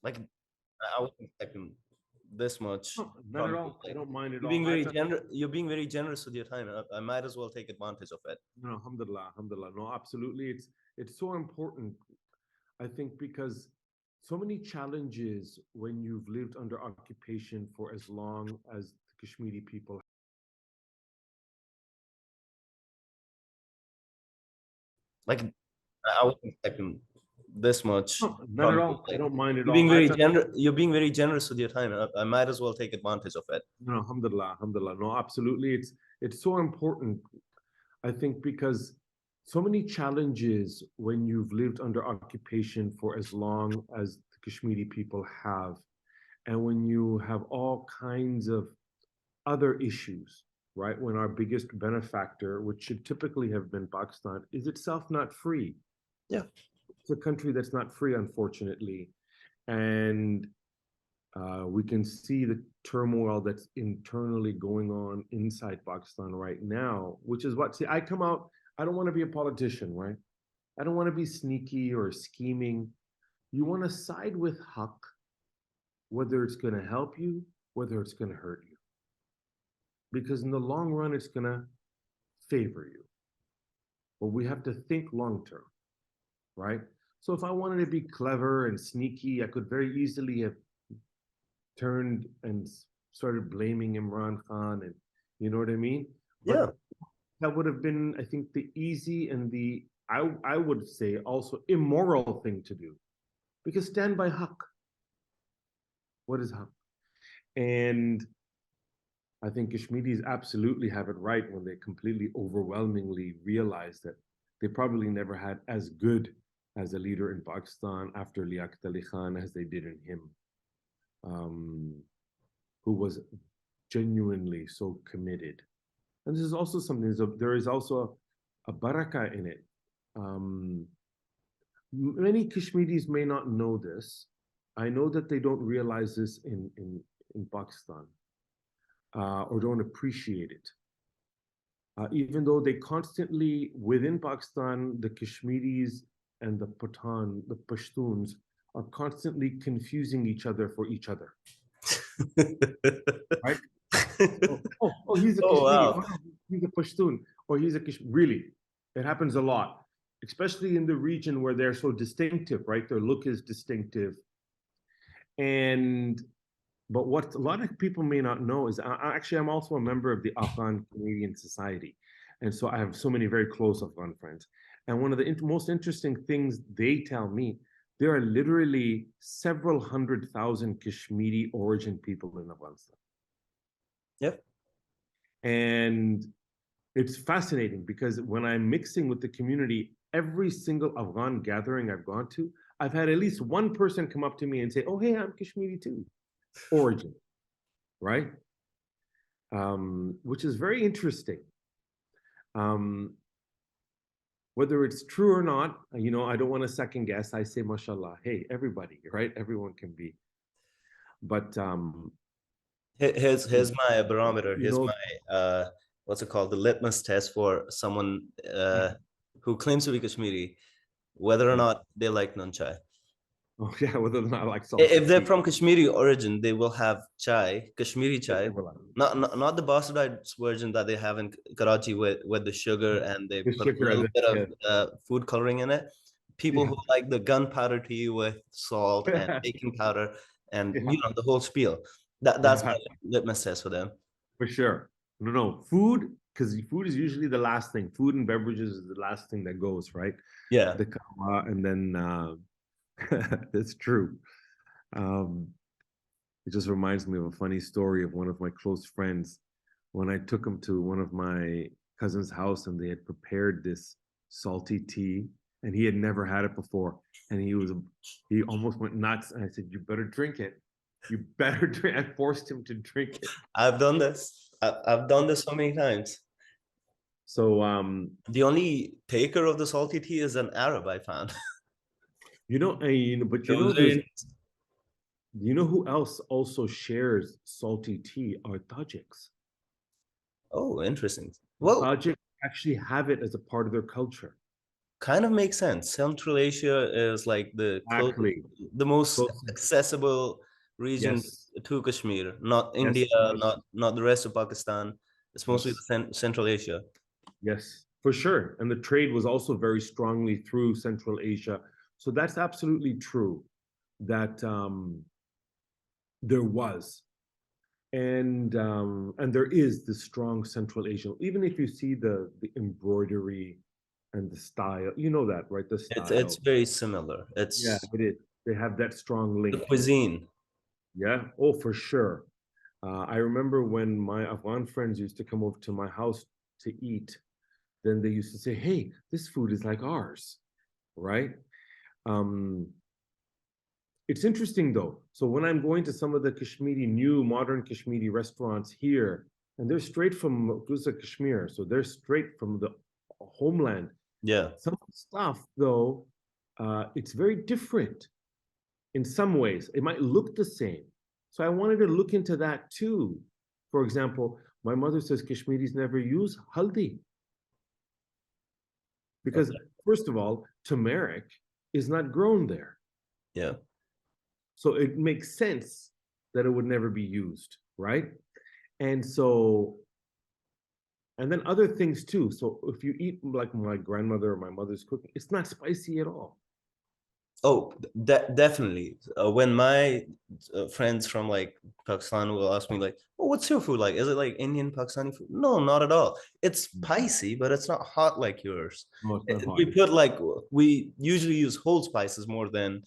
Like I wasn't expecting this much No, not at from you. all. I Like don't mind at you're all. being very generous. You're being very generous with your time. I might as well take advantage of it. No, alhamdulillah, alhamdulillah. No, absolutely. It's so important, I think, because so many challenges when you've lived under occupation for as long as the Kashmiri people. Like I wasn't expecting this much No, not at from you. all. I Like don't mind at you're all. being very generous. You're being very generous with your time. I might as well take advantage of it. No, alhamdulillah, alhamdulillah. No, absolutely. It's so important, I think, because so many challenges when you've lived under occupation for as long as the Kashmiri people have, and when you have all kinds of other issues, right? When our biggest benefactor, which should typically have been Pakistan, is itself not free. Yeah. It's a country that's not free, unfortunately. And we can see the turmoil that's internally going on inside Pakistan right now, which is what, see, I come out, I don't want to be a politician, right? I don't want to be sneaky or scheming. You want to side with Haq, whether it's going to help you, whether it's going to hurt you. Because in the long run, it's going to favor you. But we have to think long term, right? So if I wanted to be clever and sneaky, I could very easily have turned and started blaming Imran Khan, and you know what I mean? But Yeah. that would have been, I think, the easy and the I would say also immoral thing to do. Because stand by Haq. What is Haq? And I think Kashmiris absolutely have it right when they completely overwhelmingly realize that they probably never had as good as a leader in Pakistan after Liaquat Ali Khan as they did in him, um, who was genuinely so committed. And this is also something, there is also a barakah in it. Um, Many Kashmiris may not know this. I know that they don't realize this in Pakistan, or don't appreciate it. Even though they constantly, within Pakistan, the Kashmiris and the the Pashtuns, are constantly confusing each other for each other, right? He's a Oh Kashmiri. Oh, wow. no, he's a Pashtun. Or he's a Kashmiri. Really, it happens a lot, especially in the region where they're so distinctive, right? Their look is distinctive. And but what a lot of people may not know is actually I'm also a member of the Afghan Canadian Society, and so I have so many very close Afghan friends. And one of the most interesting things they tell me, there are literally several 100,000 Kashmiri origin people in Afghanistan, Yep. and it's fascinating because when I'm mixing with the community, every single Afghan gathering I've gone to, I've had at least one person come up to me and say, "Oh, hey, I'm Kashmiri too." Origin, right? Which is very interesting. Um, Whether it's true or not, I don't want to second guess. I say, mashallah, hey, everybody, right? Everyone can be. But, Here's my barometer. you Here's know, my what's it called? The litmus test for someone who claims to be Kashmiri, whether or yeah. not they like nunchai. Oh, yeah, whether or not like salty If they're tea. from Kashmiri origin, they will have chai, Kashmiri Yeah, chai, they were like, not the bastardized version that they have in Karachi with the sugar and they the put a sugar and little the, bit of yeah, food coloring in it. People yeah. who like the gunpowder tea with salt and baking powder and Yeah, the whole spiel. That's yeah, my litmus test for them. for sure. No, no, food, because food is usually the last thing. Food and beverages is the last thing that goes, right? Yeah. The kawa, and then that's true. Um, it just reminds me of a funny story of one of my close friends when I took him to one of my cousin's house and they had prepared this salty tea and he had never had it before. And he almost went nuts. And I said, "You better drink it. You better drink." I forced him to drink it. I've done this. I've done this so many times. So, The only taker of the salty tea is an Arab, I found. but It was very who else also shares salty tea are Tajiks. oh, interesting. Well, Tajiks actually have it as a part of their culture. kind of makes sense. Central Asia is like Exactly. the most Close. accessible region Yes. to Kashmir. Not Yes. India, not the rest of Pakistan. It's mostly Yes. the Central Asia. Yes, for sure. And the trade was also very strongly through Central Asia. So that's absolutely true that there was. And there is this strong Central Asian, even if you see the embroidery and the style, you know that, right? The It's style. very similar. Yeah, It's it is. They have that strong the link. cuisine. Yeah. Oh, for sure. I remember when my Afghan friends used to come over to my house to eat, then they used to say, "Hey, this food is like ours," right? Um, it's interesting though. So when I'm going to some of the Kashmiri, new modern Kashmiri restaurants here, and they're straight from Kashmir, so they're straight from the homeland. Yeah. Some stuff though, it's very different in some ways. It might look the same. So I wanted to look into that too. For example, my mother says Kashmiris never use haldi because, Okay. first of all, turmeric is not grown there. Yeah. So it makes sense that it would never be used, right? And so, and then other things too. So if you eat like my grandmother or my mother's cooking, it's not spicy at all. Oh, definitely. When my friends from like Pakistan will ask me like, "Oh, what's your food like? Is it like Indian Pakistani food?" No, not at all. It's spicy, but it's not hot like yours. No, it's not hot. We put like we usually use whole spices more than,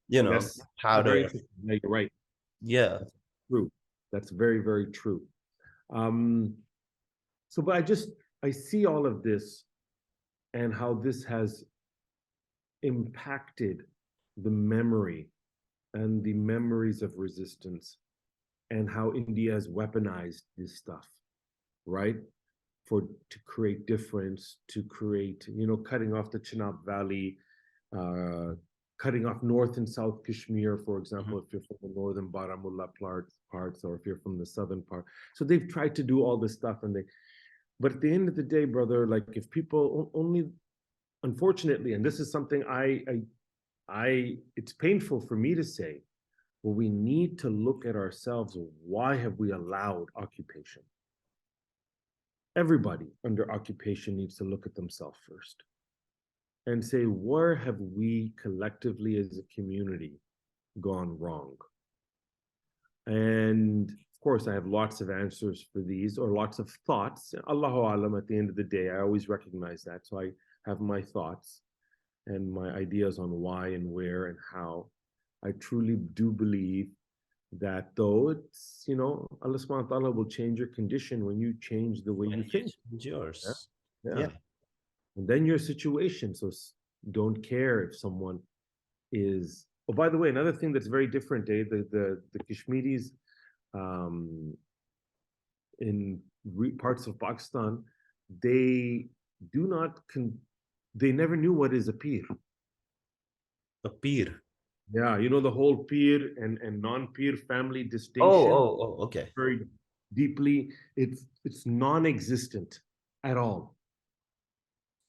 Yes, very powder. interesting. Yeah, you're right. Yeah. That's true. That's very, very true. Um, so, but I see all of this and how this has impacted the memory and the memories of resistance and how India has weaponized this stuff, right? For to create difference, to create, cutting off the Chenab Valley, uh, cutting off North and South Kashmir, for example, Mhm. if you're from the northern Baramulla parts, or if you're from the southern part. So they've tried to do all this stuff, but at the end of the day, brother, like if people only, unfortunately, and this is something it's painful for me to say, but we need to look at ourselves. Why have we allowed occupation? Everybody under occupation needs to look at themselves first and say, where have we collectively as a community gone wrong? And of course, I have lots of answers for these or lots of thoughts. Allahu Alam, at the end of the day, I always recognize that. So I have my thoughts and my ideas on why and where and how. I truly do believe that though it's, Allah subhanahu wa ta'ala will change your condition when you change the way When you you think. change Yeah. yours. Yeah. Yeah. And then your situation. So don't care if someone is. Oh, by the way, another thing that's very different, the Kashmiris um, in parts of Pakistan, they do not they never knew what is a peer. A peer. Yeah, the whole peer and non-peer family Oh, distinction oh, oh, okay. very deeply. It's non-existent at all.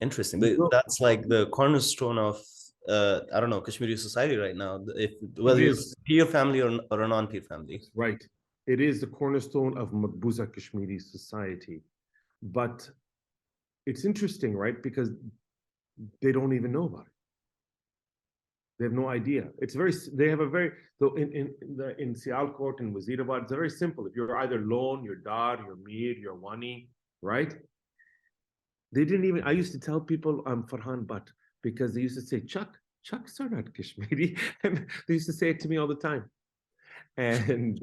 Interesting. But that's like the cornerstone of I don't know, Kashmiri society right now. If It whether you're is. a peer family or a non-peer family. That's right. It is the cornerstone of Makbuza Kashmiri society. But it's interesting, right? Because they don't even know about it. They have no idea. They have a very, so in Sialkot and Wazirabad, it's very simple. If you're either Lone, you're Dar, you're Mir, you're Wani, right? They didn't even, I used to tell people I'm Farhan Butt because they used to say, Chucks are not Kashmiri. And they used to say it to me all the time. And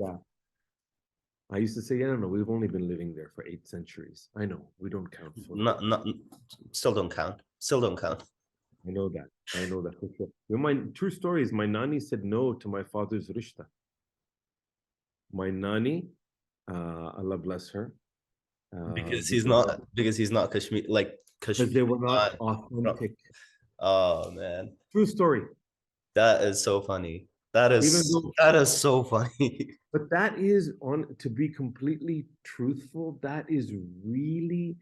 I used to say, yeah, no, we've only been living there for 8 centuries. I know, we don't count for it. Not still don't count. Still don't count. I know that. I know that for sure. My true story is my nani said no to my father's rishta. My nani, Allah bless her, Because he's not Kashmir like because Kashmir. they were not From- authentic. Oh man. True story. That is so funny. Even though, That is so funny. but that is to be completely truthful, that is really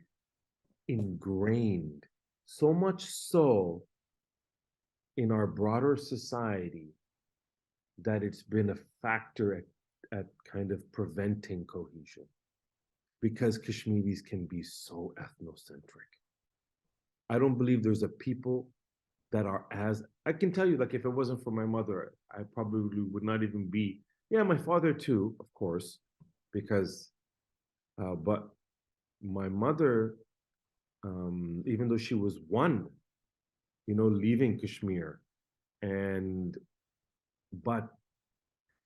ingrained. So much so in our broader society that it's been a factor at kind of preventing cohesion because Kashmiris can be so ethnocentric. I don't believe there's a people that are as, I can tell you, like, if it wasn't for my mother, I probably would not even be, yeah, my father too, of course, because, but my mother, even though she was one, leaving Kashmir, and, but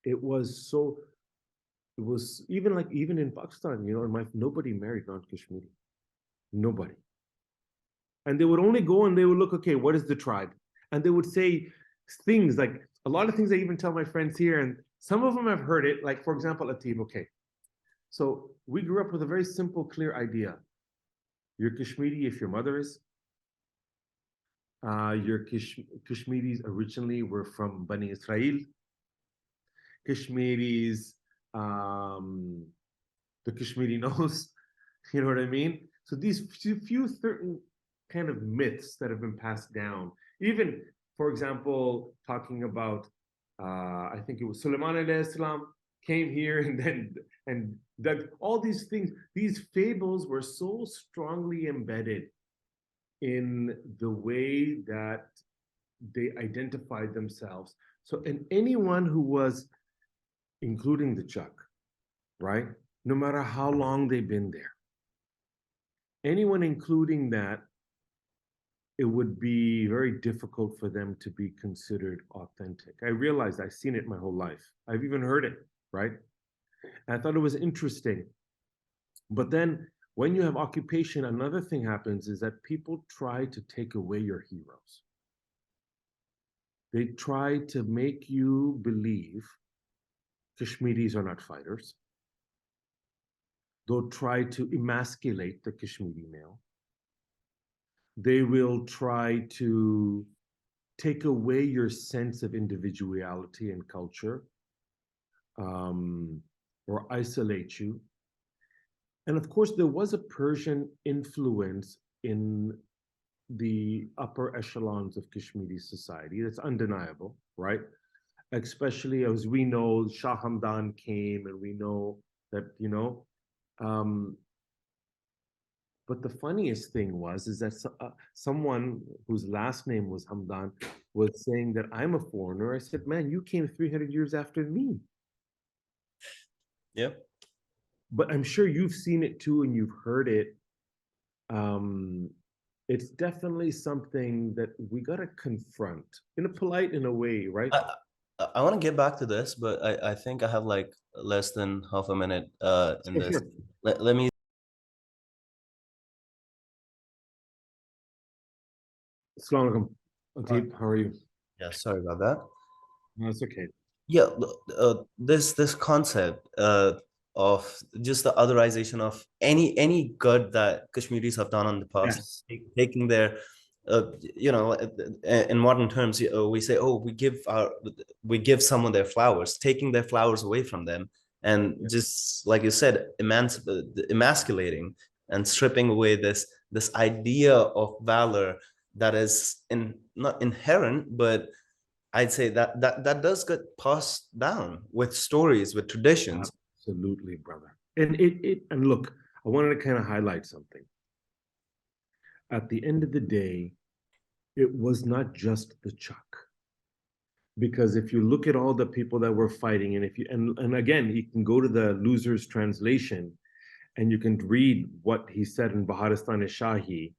it was so, it was even like, even in Pakistan, nobody married non-Kashmiri, nobody. And they would only go and they would look, okay, what is the tribe? And they would say things like a lot of things I even tell my friends here, and some of them have heard it. Like, for example, Atib, okay. So we grew up with a very simple, clear idea. You're Kashmiri if your mother is. Your Kashmiris originally were from Bani Israel. Kashmiris, the Kashmiri knows, you know what I mean? So these few certain kind of myths that have been passed down, even, for example, talking about, I think it was Sulaiman alayhi salam came here and that all these things, these fables were so strongly embedded in the way that they identified themselves. So, and anyone who was, including the Chak, right? No matter how long they've been there, anyone including that, it would be very difficult for them to be considered authentic. I realized I've seen it my whole life. I've even heard it, right? And I thought it was interesting. But then when you have occupation, another thing happens is that people try to take away your heroes. They try to make you believe Kashmiris are not fighters. They'll try to emasculate the Kashmiri male. They will try to take away your sense of individuality and culture, or isolate you. And of course, there was a Persian influence in the upper echelons of Kashmiri society. That's undeniable, right? Especially as we know, Shah Hamdan came, and we know that, but the funniest thing is that someone whose last name was Hamdan was saying that I'm a foreigner. I said, man, you came 300 years after me. Yeah. But I'm sure you've seen it too, and you've heard it. It's definitely something that we got to confront in a way, right? I want to get back to this, but I think I have like less than half a minute in this. Sure. Let me. Assalamu alaikum. Atib, how are you? Yeah, sorry about that. No, it's okay. Yeah, this concept of just the otherization of any good that Kashmiris have done in the past, Yes. taking their, in modern terms, we say, oh, we give someone their flowers, taking their flowers away from them, and just like you said, emasculating and stripping away this idea of valor that is not inherent, but I'd say that does get passed down with stories, with traditions. Absolutely, brother. And look, I wanted to kind of highlight something. At the end of the day, it was not just the Chak. Because if you look at all the people that were fighting, and if you and again, you can go to the loser's translation and you can read what he said in Baharistan-e-Shahi.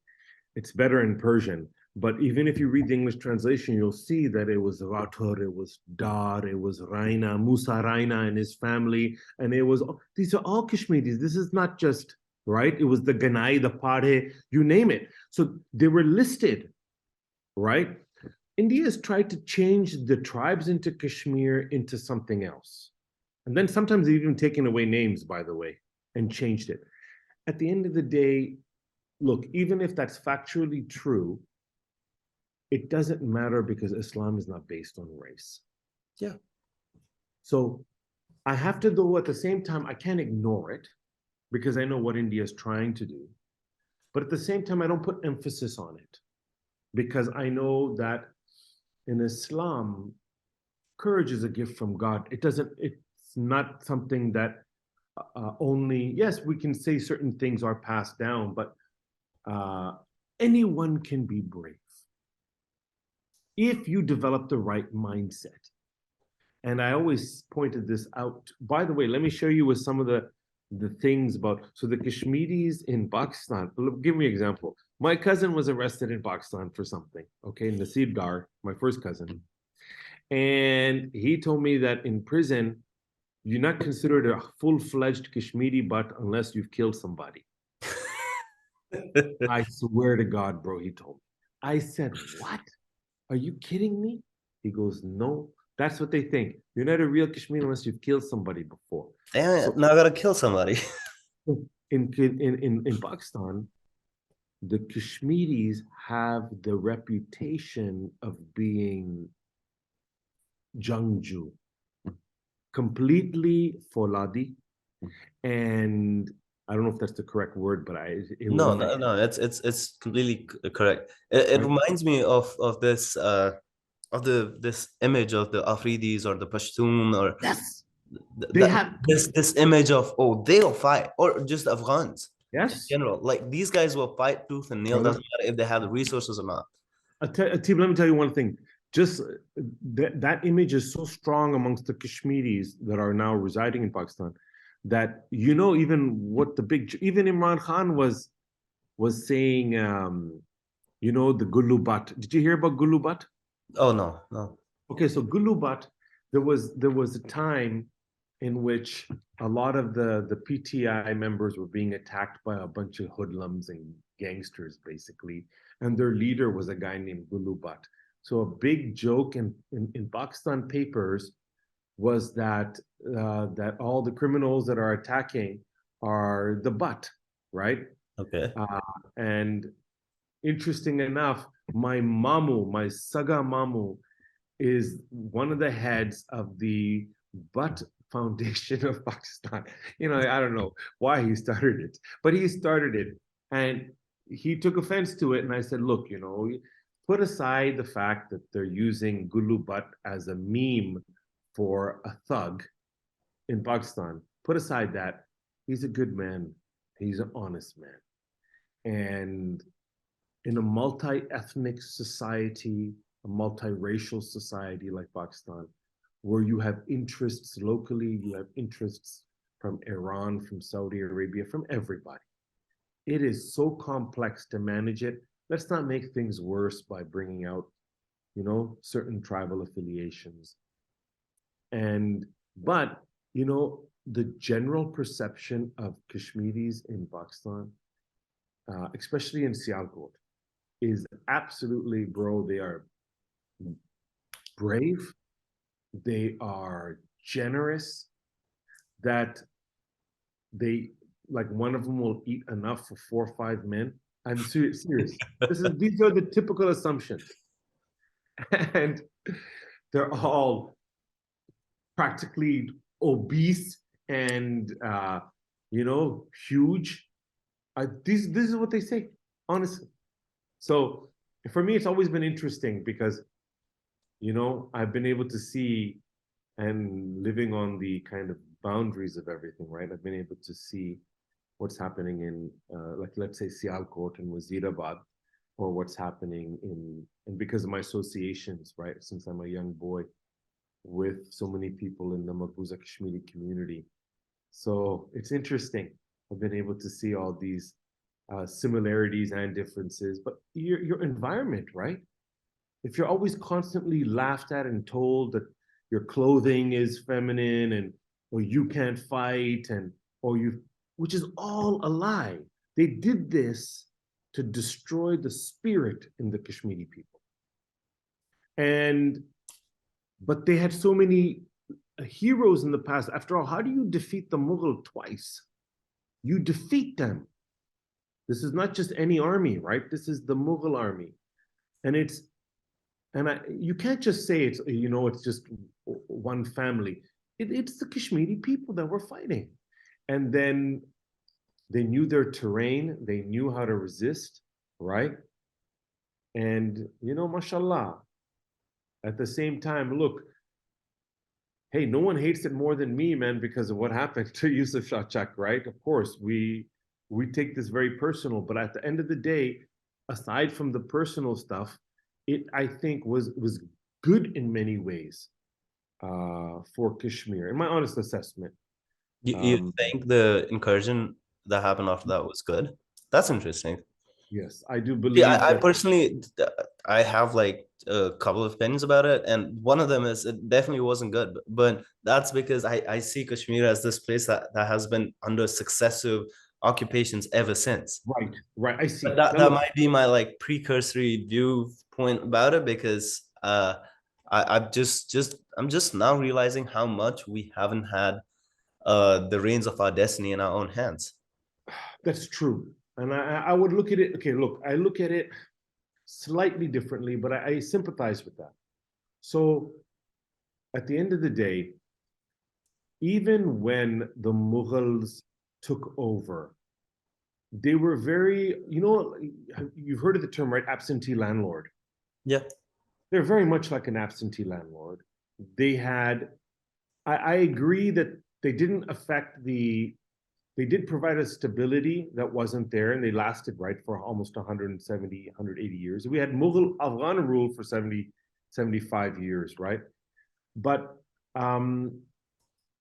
It's better in Persian. But even if you read the English translation, you'll see that it was Rathor, it was Dar, it was Raina, Musa Raina and his family. And these are all Kashmiris. This is not just, right? It was the Ganai, the Padhe, you name it. So they were listed, right? India has tried to change the tribes into Kashmir into something else. And then sometimes they've even taken away names, by the way, and changed it. At the end of the day, look, even if that's factually true, it doesn't matter because Islam is not based on race. Yeah. So I have to, though, at the same time, I can't ignore it because I know what India is trying to do. But at the same time, I don't put emphasis on it because I know that in Islam, courage is a gift from God. It's not something that only, yes, we can say certain things are passed down, but uh, anyone can be brave if you develop the right mindset. And I always pointed this out. By the way, let me show you with some of the things about, so the Kashmiris in Pakistan. Give me an example. My cousin was arrested in Pakistan for something, okay, Nasib Dar, my first cousin. And he told me that in prison, you're not considered a full-fledged Kashmiri but unless you've killed somebody. I swear to God, bro, he told me. I said, what? Are you kidding me? He goes, no, that's what they think. You're not a real Kashmiri unless you've killed somebody before. Damn, So now I gotta kill somebody. in Pakistan, the Kashmiris have the reputation of being Jangju, completely Foladi, and I don't know if that's the correct word, but it was No, in my no, head, no. It's completely correct. It right? reminds me of this of this image of the Afridis or the Pashtun or Yes, they that have. this image of, oh, they'll fight, or just Afghans in Yes, general. Like these guys will fight tooth and nail. brother. Doesn't matter if they have the resources or not. Atib, let me tell you one thing. Just that image is so strong amongst the Kashmiris that are now residing in Pakistan that even what even Imran Khan was saying, the Gulubat. Did you hear about Gulubat? Oh no, no. Okay, so Gulubat, there was a time in which a lot of the PTI members were being attacked by a bunch of hoodlums and gangsters, basically, and their leader was a guy named Gulubat. So a big joke in Pakistan papers was that all the criminals that are attacking are the butt, right? Okay. Uh, and interesting enough, my Saga Mamu, is one of the heads of the Butt Foundation of Pakistan. I don't know why he started it, but he started it. And he took offense to it. And I said, look, put aside the fact that they're using Gulu Butt as a meme for a thug in Pakistan. Put aside that. He's a good man. He's an honest man. And in a multi-ethnic society, a multiracial society like Pakistan, where you have interests locally, you have interests from Iran, from Saudi Arabia, from everybody. It is so complex to manage it. Let's not make things worse by bringing out, certain tribal affiliations. But, the general perception of Kashmiris in Pakistan, especially in Sialkot, is absolutely, bro, they are brave, they are generous, that they, like, one of them will eat enough for 4 or 5 men. I'm serious. These are the typical assumptions. And they're all practically obese and huge. This is what they say, honestly. So for me, it's always been interesting because, I've been able to see, and living on the kind of boundaries of everything, right? I've been able to see what's happening in, like, let's say, Sialkot and Wazirabad, or what's happening and because of my associations, right? Since I'm a young boy with so many people in the Maqbuza Kashmiri community. So it's interesting. I've been able to see all these similarities and differences, but your environment, right? If you're always constantly laughed at and told that your clothing is feminine and or you can't fight and or you, which is all a lie. They did this to destroy the spirit in the Kashmiri people. And but they had so many heroes in the past. After all, how do you defeat the Mughal twice? You defeat them. This is not just any army, right? This is the Mughal army. And you can't just say it's just one family. It's the Kashmiri people that were fighting. And then they knew their terrain, they knew how to resist, right? And mashallah, At the same time, look, hey, no one hates it more than me, man, because of what happened to Yusuf Shah Chak, right? Of course, we take this very personal, but at the end of the day, aside from the personal stuff, it I think was good in many ways for Kashmir, in my honest assessment. You Um, think the incursion that happened after that was good? That's interesting. yes, I do Yeah, believe I that. personally, I have like a couple of opinions about it, and one of them is it definitely wasn't good. But that's because I see Kashmir as this place that has been under successive occupations ever since. Right, right. I But see. that Now that look, might be my like precursory viewpoint about it because I'm just now realizing how much we haven't had the reins of our destiny in our own hands. that's true. And I would look at it. Okay, look, I look at it slightly differently, but I sympathize with that. So at the end of the day, even when the Mughals took over, they were very, you've heard of the term, right? Absentee landlord. Yeah. They're very much like an absentee landlord. They had, I agree that they didn't affect they did provide a stability that wasn't there, and they lasted, right, for almost 170, 180 years. We had Mughal Afghan rule for 70, 75 years, right? But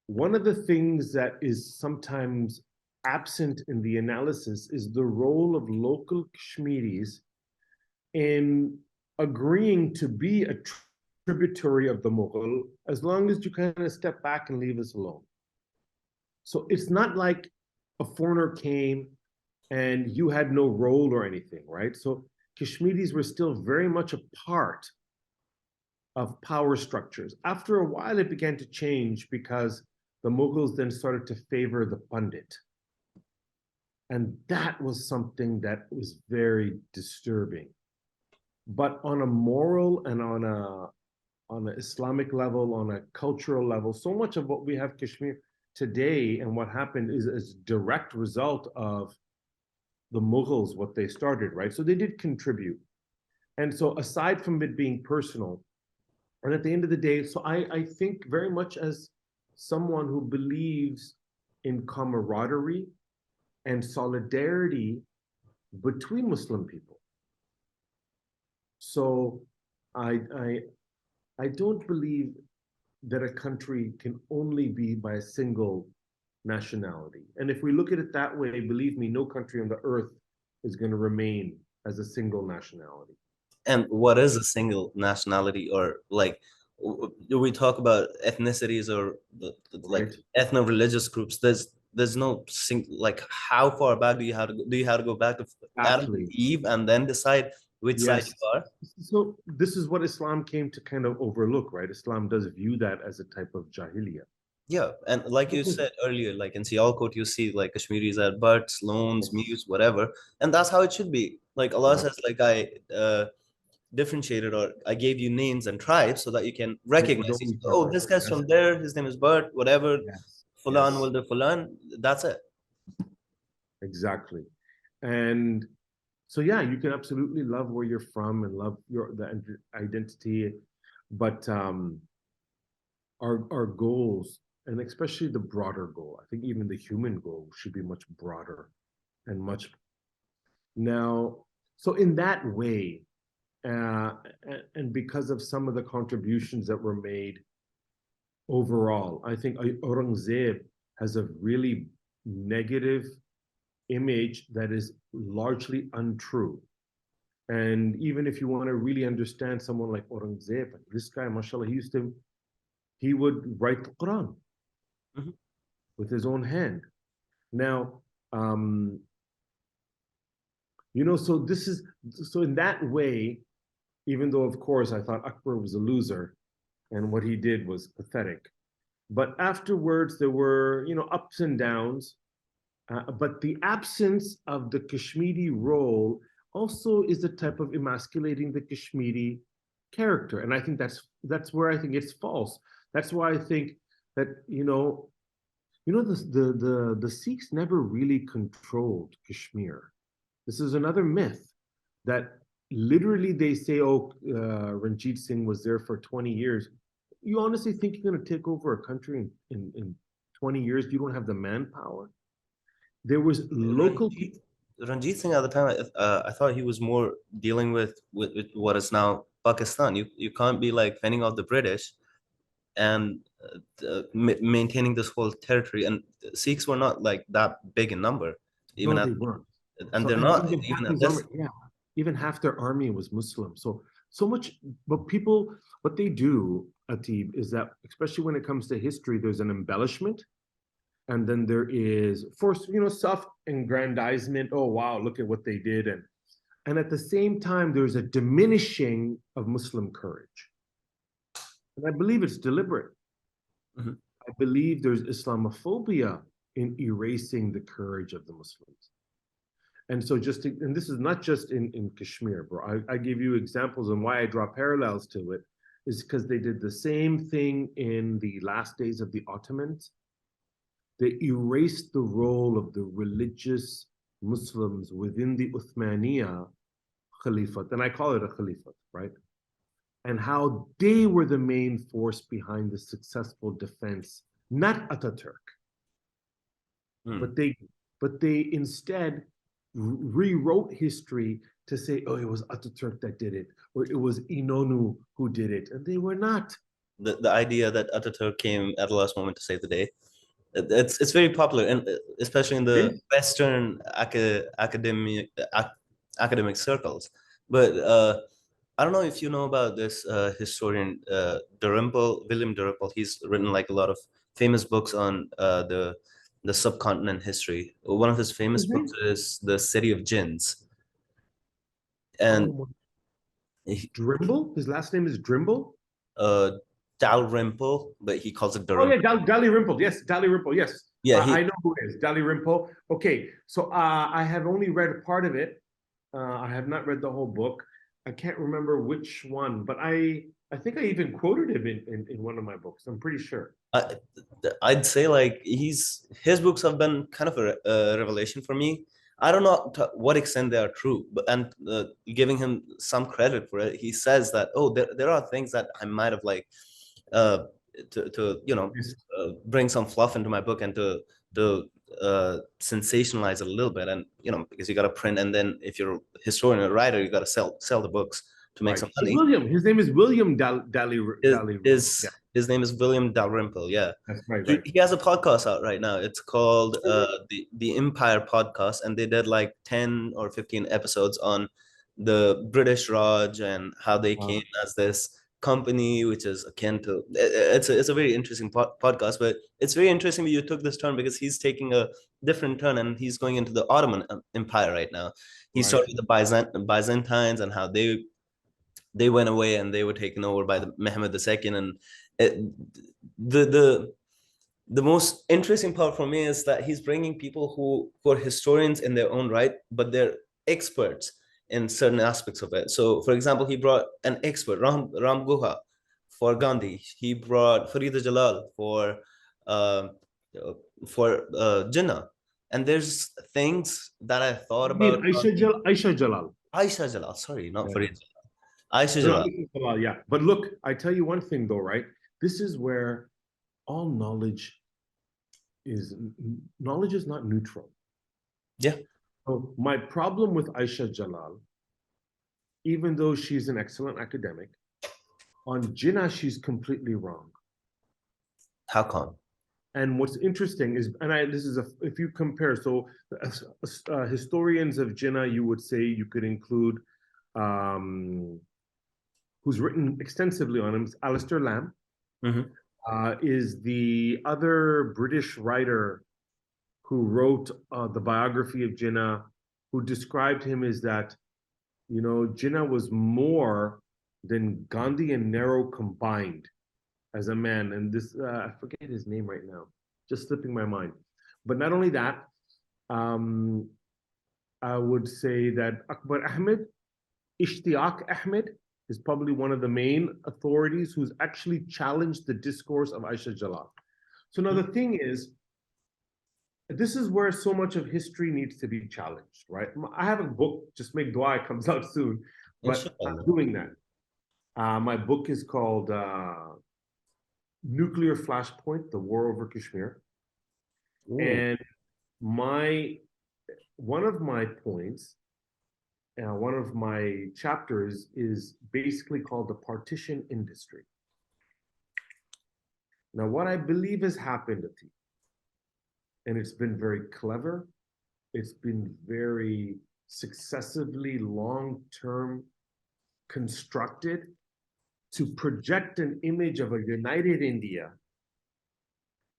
one of the things that is sometimes absent in the analysis is the role of local Kashmiris in agreeing to be a tributary of the Mughal as long as you kind of step back and leave us alone. So it's not like a foreigner came and you had no role or anything, right? So Kashmiris were still very much a part of power structures. After a while, it began to change because the Mughals then started to favor the Pandit. And that was something that was very disturbing. But on a moral and on an Islamic level, on a cultural level, so much of what we have Kashmir today and what happened is a direct result of the Mughals, what they started, right? So they did contribute. And so aside from it being personal, and at the end of the day, so I think very much as someone who believes in camaraderie and solidarity between Muslim people. So I I I don't believe that a country can only be by a single nationality. And if we look at it that way, believe me, no country on the earth is going to remain as a single nationality. And what is a single nationality, or like do we talk about ethnicities or like Right? ethno-religious groups? There's no like how far back do you have to go back to Adam and Exactly. Eve and then decide which side Yes. you are? So this is what Islam came to kind of overlook, right? Islam does view that as a type of jahiliyyah. Yeah, and like you said earlier, like in Sialkot, you see like Kashmiris at Butts, loans, Yes. mutes, whatever, and that's how it should be. Like Allah Right. says, like I differentiated or I gave you names and tribes so that you can Get to recognize know each. each Oh, other. this guy's Yes. from there. His name is Bert. Whatever. Yes. Fulan Yes. will do Fulan. That's it. Exactly. And so yeah, you can absolutely love where you're from and love the identity, but our goals, and especially the broader goal, I think even the human goal should be much broader and much now. So in that way, uh, and because of some of the contributions that were made overall, I think Aurangzeb has a really negative image that is largely untrue. And even if you want to really understand someone like Aurangzeb, this guy, mashallah, he would write the Quran Mhm. with his own hand. Now, um, so so in that way, even though of course I thought Akbar was a loser and what he did was pathetic, but afterwards there were, ups and downs. But the absence of the Kashmiri role also is a type of emasculating the Kashmiri character, and I think that's where I think it's false. That's why I think that the Sikhs never really controlled Kashmir. This is another myth that literally they say, oh, Ranjit Singh was there for 20 years. You honestly think you're going to take over a country in 20 years? You don't have the manpower. There was local Ranjit, Ranjit Singh at the time, I thought he was more dealing with what is now Pakistan. You can't be like fending off the British and maintaining this whole territory. And Sikhs were not like that big in number, even No, at, they weren't. and So, they're and not even even half at his army, this. yeah, even half their army was Muslim. So much, but people, what they do, Atib, is that especially when it comes to history, there's an embellishment, and then there is force, self-aggrandizement. Oh wow, look at what they did, and at the same time, there's a diminishing of Muslim courage, and I believe it's deliberate. Mhm. I believe there's Islamophobia in erasing the courage of the Muslims. And so and this is not just in Kashmir, bro. I give you examples and why I draw parallels to it is because they did the same thing in the last days of the Ottomans. They erased the role of the religious Muslims within the Uthmaniya Khalifat, and I call it a Khalifat, right? And how they were the main force behind the successful defense, not Ataturk, Hmm. but they instead rewrote history to say, oh, it was Ataturk that did it, or it was Inonu who did it, and they were not. The idea that Ataturk came at the last moment to save the day, it's very popular, and especially in the Western academic circles. But I don't know if you know about this historian William Dalrymple. He's written like a lot of famous books on the subcontinent history. One of his famous His books name? is The City of Jinns, and Oh, he, Drimble. His last name is Drimble. uh, Dalrymple, but he calls it Oh yeah, Dalrymple. Dalrymple. Yes, Dalrymple. Yes, Yeah, I know who it is. Dalrymple. Okay, so I have only read a part of it. I have not read the whole book. I can't remember which one, but I think I even quoted him in one of my books. I'm pretty sure. I, I'd say like his books have been kind of a revelation for me. I don't know to what extent they are true, but and giving him some credit for it, he says that there are things that I might have like uh, to Yes. bring some fluff into my book and to sensationalize it a little bit, and because you got to print, and then if you're a historian or writer, you got to sell the books to make Right. some So money. William, his name is William His, Dally. his Yeah, his name is William Dalrymple. Yeah, that's right, he, right. he has a podcast out right now. It's called the Empire Podcast, and they did like 10 or 15 episodes on the British Raj and how they came as this company, which is akin to. It's a very interesting podcast, but it's very interesting that you took this turn because he's taking a different turn and he's going into the Ottoman Empire right now. He Right. started with the Byzantines and how they went away and they were taken over by the Mehmed II. And it, the most interesting part for me is that he's bringing people who are historians in their own right, but they're experts in certain aspects of it. So, for example, he brought an expert, Ram Guha, for Gandhi. He brought Farida Jalal uh, Jinnah. And there's things that I thought I mean, about Gandhi. Aisha Jalal. Aisha Jalal, sorry, not Yeah. Farida Jalal. Aisha No, Jalal. Aisha Jalal, yeah. But look, I tell you one thing though, right? This is where all knowledge is not neutral. Yeah. So my problem with Aisha Jalal, even though she's an excellent academic, on Jinnah she's completely wrong. How come? And what's interesting is, this is if you compare, so historians of Jinnah, you would say you could include, who's written extensively on him, Alistair Lamb, Mhm. is the other British writer who wrote the biography of Jinnah, who described him as that, Jinnah was more than Gandhi and Nehru combined as a man. And this, I forget his name right now, just slipping my mind. But not only that, um, I would say that Akbar Ahmed, Ishtiaq Ahmed, is probably one of the main authorities who's actually challenged the discourse of Aisha Jalal. So now the thing is, this is where so much of history needs to be challenged, right? I have a book, Just Make Dua, it comes out soon, but I'm Inshallah. doing that. My book is called Nuclear Flashpoint: The War Over Kashmir, Ooh. and my one of my points, one of my chapters is basically called the partition industry. Now, what I believe has happened, Atif, and it's been very clever, it's been very successively long-term constructed to project an image of a united India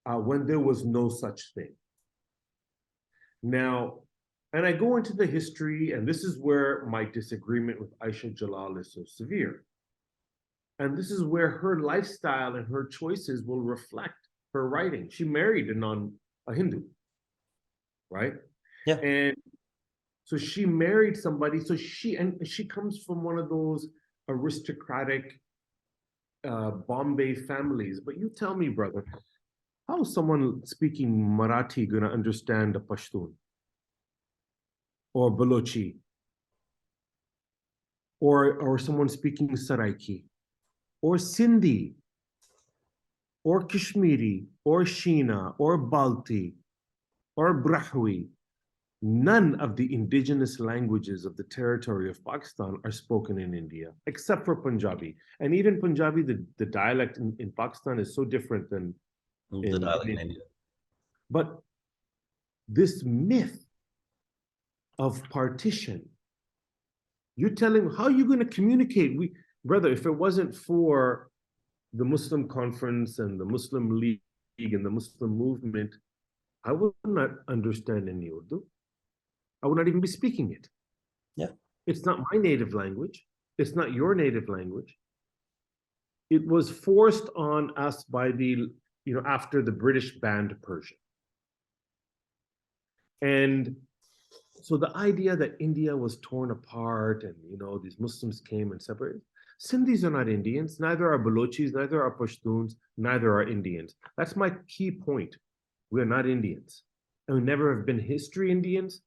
when there was no such thing. Now, and I go into the history, and this is where my disagreement with Aisha Jalal is so severe. And this is where her lifestyle and her choices will reflect her writing. She married a Hindu, right? Yeah. And so she married somebody. So she comes from one of those aristocratic Bombay families. But you tell me, brother, how is someone speaking Marathi going to understand a Pashtun or Balochi or someone speaking Saraiki or Sindhi or Kashmiri or Sheena or Balti or Brahwi? None of the indigenous languages of the territory of Pakistan are spoken in India, except for Punjabi. And even Punjabi, the dialect in Pakistan is so different than The in dialect in India. India. But this myth of partition, you're telling how are you going to communicate? Brother, if it wasn't for the Muslim Conference and the Muslim League and the Muslim movement, I would not understand any Urdu. I would not even be speaking it. Yeah. It's not my native language. It's not your native language. It was forced on us by after the British banned Persian. And so the idea that India was torn apart and, these Muslims came and separated, Sindhis are not Indians, neither are Balochis, neither are Pashtuns, neither are Indians. That's my key point. We are not Indians. And we never have been history Indians.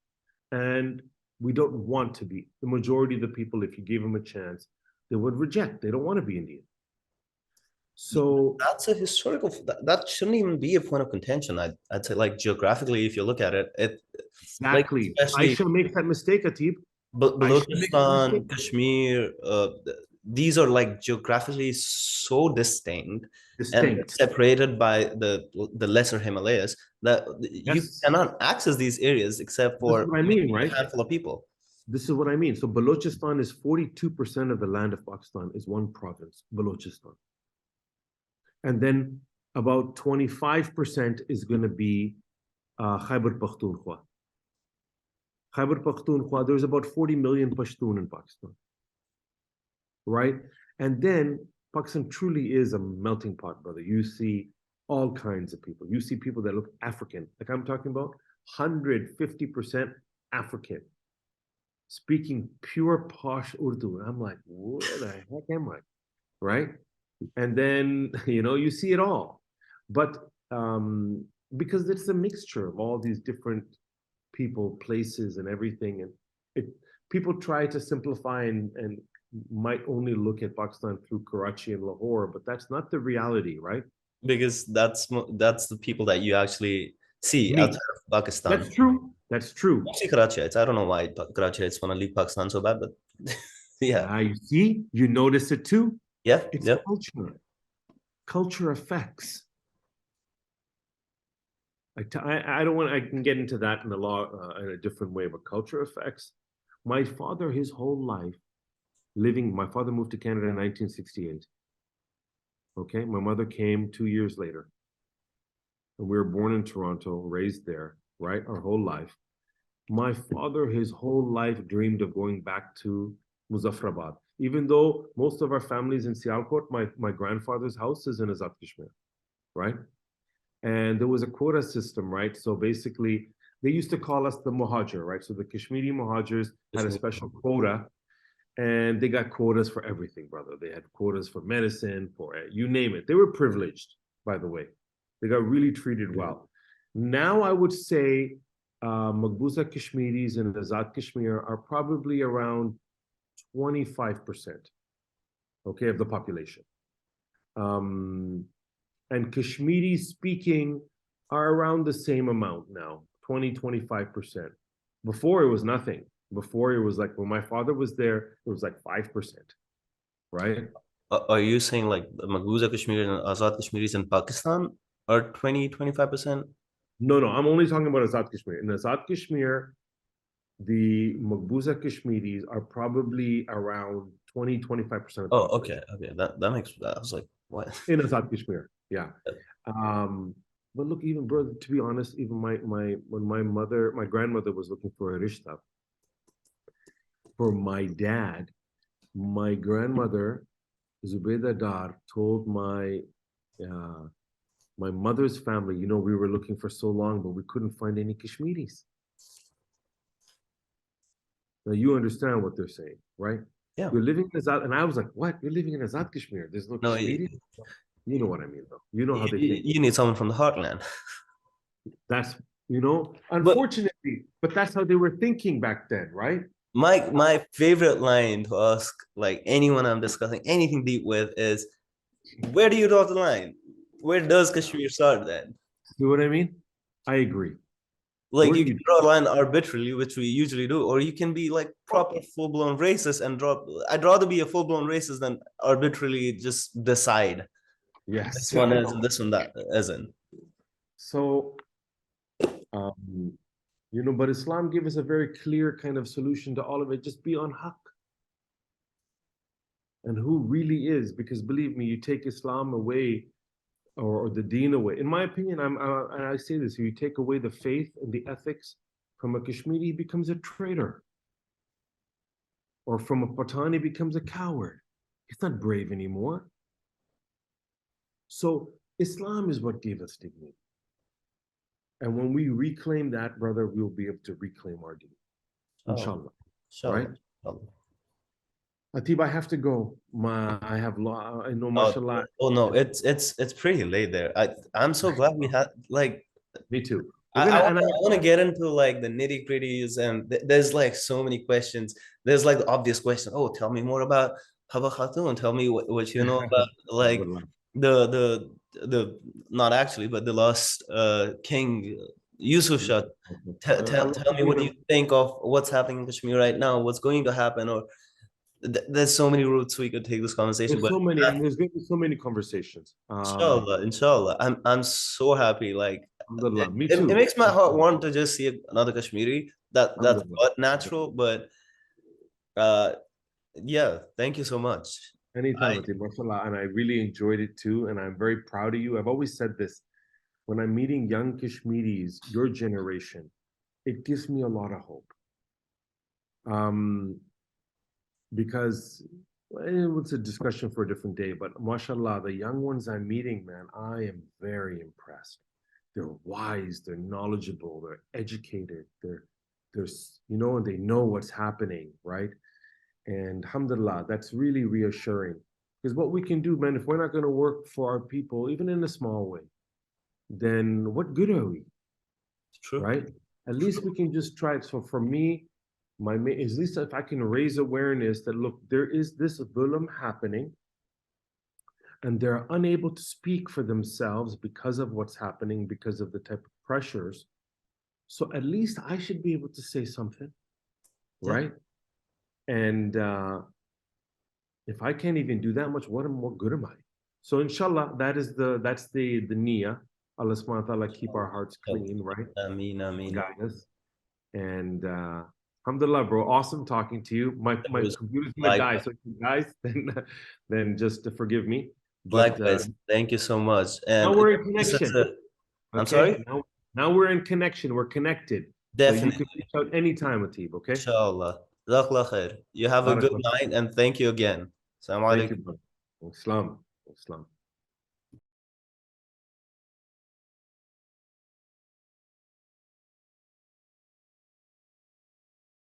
And we don't want to be. The majority of the people, if you gave them a chance, they would reject. They don't want to be Indian. So that's a historical, that shouldn't even be a point of contention. I'd say, like, geographically, if you look at it, exactly. like, especially Aisha makes that mistake, Atib. Balochistan, Kashmir, these are like geographically so distinct and Distinct. separated by the lesser Himalayas that you Yes. cannot access these areas except This for is what I mean, right? a handful of people. This is what I mean. So Balochistan is 42% of the land of Pakistan is one province, Balochistan. And then about 25% is going to be Khyber Pakhtunkhwa. Khyber Pakhtunkhwa, there's about 40 million Pashtun in Pakistan, right? And then Pakistan truly is a melting pot, brother. You see all kinds of people. You see people that look African, like I'm talking about, 150% African, speaking pure posh Urdu. And I'm like, where the heck am I, right? And then, you see it all. But because it's a mixture of all these different people, places, and everything. And people try to simplify and might only look at Pakistan through Karachi and Lahore, but that's not the reality, right? Because that's the people that you actually see Me. outside of Pakistan. That's true. That's true. Mostly Karachiites. I don't know why Karachiites want to leave Pakistan so bad, but yeah. You see, you notice it too. Yeah. It's Yeah. culture. Culture affects. I don't want. I can get into that in in a different way, but culture affects. My father, his whole life, my father moved to Canada in 1968. Okay, my mother came 2 years later. And we were born in Toronto, raised there, right? Our whole life. My father, his whole life, dreamed of going back to Muzaffarabad. Even though most of our families in Sialkot, my grandfather's house is in Azad Kashmir, right? And there was a quota system, right? So basically, they used to call us the Muhajir, right? So the Kashmiri Muhajirs had a special quota, and they got quotas for everything, brother. They had quotas for medicine, for you name it. They were privileged, by the way. They got really treated well. Now I would say Maqbuza Kashmiris and Azad Kashmir are probably around 25%, okay, of the population. And Kashmiri speaking are around the same amount now, 25%. Before it was nothing. Before it was like when my father was there, it was like 5%, right? Are you saying like the Maghouza Kashmiri and Azad Kashmiris in Pakistan are 20-25%? No, no, I'm only talking about Azad Kashmir. In Azad Kashmir, the Maqbuza Kashmiris are probably around 20-25% of the Oh, population. okay. That makes that. I was like, what? In Azad Kashmir, yeah. But look, even brother, to be honest, even when my grandmother was looking for a rishta for my dad, my grandmother, Zubayda Dar, told my mother's family, we were looking for so long, but we couldn't find any Kashmiris. Now you understand what they're saying, right? Yeah. You're living in Azad, and I was like, what? You're living in Azad Kashmir. There's no No, Kashmiri? You know what I mean, though. You know how they think. you need someone from the heartland. That's, But unfortunately, but that's how they were thinking back then, right? my favorite line to ask like anyone I'm discussing anything deep with is, where do you draw the line? Where does Kashmir start then? See what I mean? I agree. Like Where do you can you draw a line arbitrarily, which we usually do, or you can be like proper full-blown racist and drop. I'd rather be a full-blown racist than arbitrarily just decide this Yes. one is and this one that isn't. So, um, but Islam gave us a very clear kind of solution to all of it. Just be on haqq. And who really is, because believe me, you take Islam away or the deen away. In my opinion, and I say this, you take away the faith and the ethics from a Kashmiri, he becomes a traitor. Or from a Pathan, he becomes a coward. He's not brave anymore. So Islam is what gave us dignity. And when we reclaim that, brother, we'll be able to reclaim our deen. Inshallah. Right? Atib, I have to go. I know, mashallah. Oh no, it's pretty late there. I'm so glad we had like. Me too. I want to get into like the nitty gritties, and there's like so many questions. There's like the obvious question. Oh, tell me more about Haba Khatun. Tell me what you know about like the not actually, but the last king Yusuf Shah. Tell me what you think of what's happening in Kashmir right now. What's going to happen, or there's so many routes we could take this conversation. There's so many, and there's going to be so many conversations. Inshallah. I'm so happy. Like me too. It makes my heart warm to just see another Kashmiri. That's not natural, but yeah, thank you so much. Anytime, mashallah, and I really enjoyed it too, and I'm very proud of you. I've always said this when I'm meeting young Kashmiris, your generation, it gives me a lot of hope. Because it's a discussion for a different day, but mashallah, the young ones I'm meeting, man, I am very impressed. They're wise, they're knowledgeable, they're educated, they're and they know what's happening, right? And alhamdulillah, that's really reassuring. Because what we can do, man, if we're not going to work for our people, even in a small way, then what good are we? It's true. Right? At least we can just try it. So for me, at least if I can raise awareness that, look, there is this dhulm happening, and they're unable to speak for themselves because of what's happening, because of the type of pressures. So at least I should be able to say something, right? And if I can't even do that much, what good am I? So inshallah, that's the niyyah. Allah subhanahu wa ta'ala keep our hearts clean, right? Ameen. Guide us. And alhamdulillah, bro. Awesome talking to you. My computer's gonna die, so if you guys then just forgive me. But likewise, thank you so much. And now we're in connection. I'm sorry? Now we're in connection. We're connected. Definitely. So you can reach out anytime, Atib, okay? Inshallah. Jazakallah khair. You have a good night and thank you again. Assalamu Thank alaikum. you, brother. Islam.